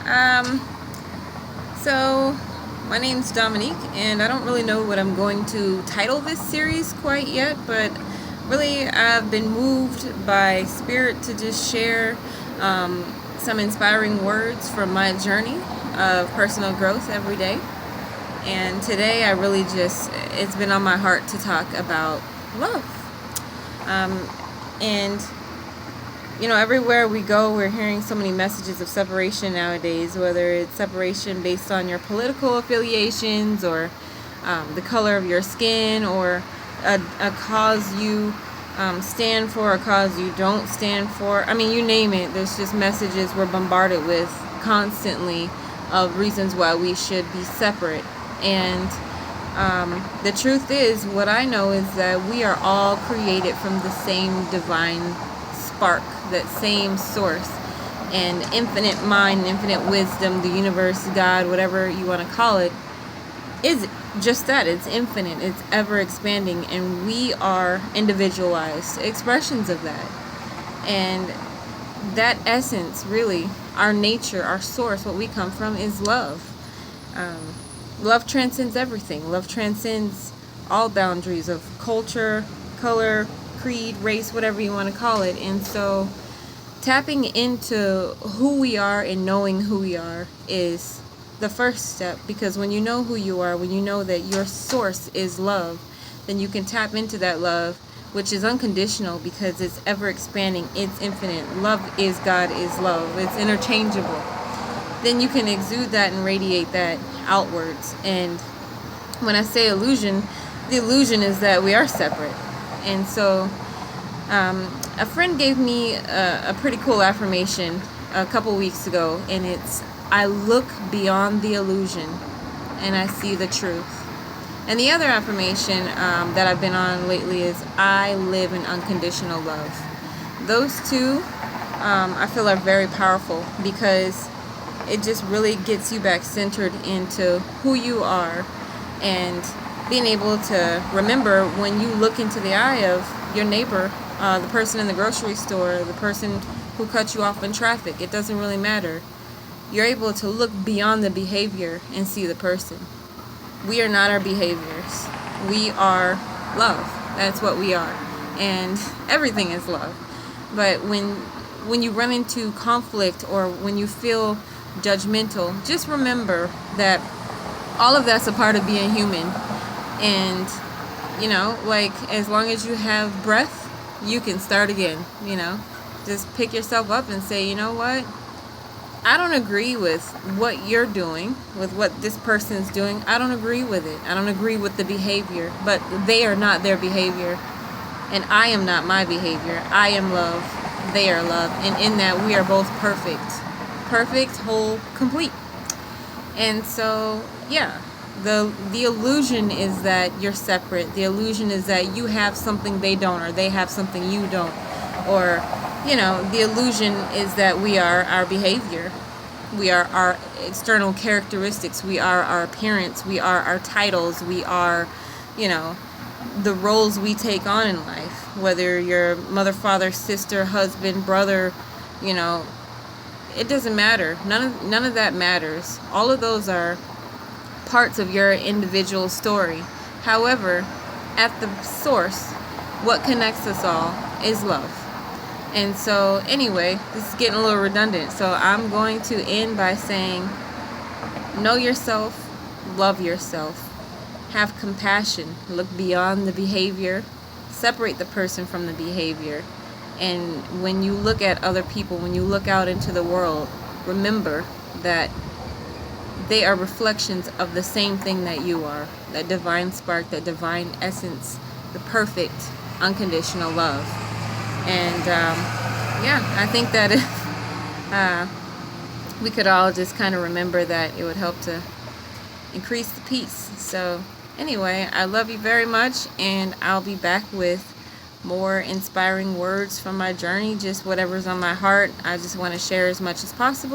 Um, so my name's Dominique, and I don't really know what I'm going to title this series quite yet, but really I've been moved by Spirit to just share some inspiring words from my journey of personal growth every day. And today it's been on my heart to talk about love. And everywhere we go, we're hearing so many messages of separation nowadays, whether it's separation based on your political affiliations or the color of your skin or a cause you stand for, a cause you don't stand for. I mean, you name it. There's just messages we're bombarded with constantly of reasons why we should be separate. And the truth is, what I know is that we are all created from the same divine spark, that same source, and infinite mind, infinite wisdom, the universe, God, whatever you want to call it, is just that. It's infinite, it's ever expanding, and we are individualized expressions of that. And that essence, really, our nature, our source, what we come from, is love. Love transcends everything. Love transcends all boundaries of culture, color, creed, race, whatever you want to call it. And so tapping into who we are and knowing who we are is the first step, because when you know who you are, when you know that your source is love, then you can tap into that love, which is unconditional because it's ever expanding, it's infinite. Love is God is love. It's interchangeable. Then you can exude that and radiate that outwards. And when I say illusion, the illusion is that we are separate. And so a friend gave me a pretty cool affirmation a couple weeks ago, and it's, I look beyond the illusion and I see the truth. And the other affirmation that I've been on lately is, I live in unconditional love. Those two I feel are very powerful, because it just really gets you back centered into who you are, and being able to remember when you look into the eye of your neighbor, the person in the grocery store, the person who cut you off in traffic, it doesn't really matter. You're able to look beyond the behavior and see the person. We are not our behaviors. We are love. That's what we are. And everything is love. But when you run into conflict or when you feel judgmental, just remember that all of that's a part of being human. And as long as you have breath, you can start again. Just pick yourself up and say, you know what, I don't agree with what you're doing, with what this person's doing. I don't agree with it. I don't agree with the behavior, but they are not their behavior, and I am not my behavior. I am love, they are love, and in that we are both perfect, whole, complete. And so the illusion is that you're separate. The illusion is that you have something they don't, or they have something you don't, or the illusion is that we are our behavior, we are our external characteristics, we are our appearance, we are our titles, we are the roles we take on in life, whether you're mother, father, sister, husband, brother, it doesn't matter. None of that matters. All of those are parts of your individual story. However, at the source, what connects us all is love. And so anyway, this is getting a little redundant, so I'm going to end by saying, know yourself, love yourself, have compassion, look beyond the behavior, separate the person from the behavior. And when you look at other people, when you look out into the world, remember that they are reflections of the same thing that you are, that divine spark, that divine essence, the perfect, unconditional love. And I think that if we could all just kind of remember that, it would help to increase the peace. So anyway, I love you very much, and I'll be back with more inspiring words from my journey, just whatever's on my heart. I just want to share as much as possible.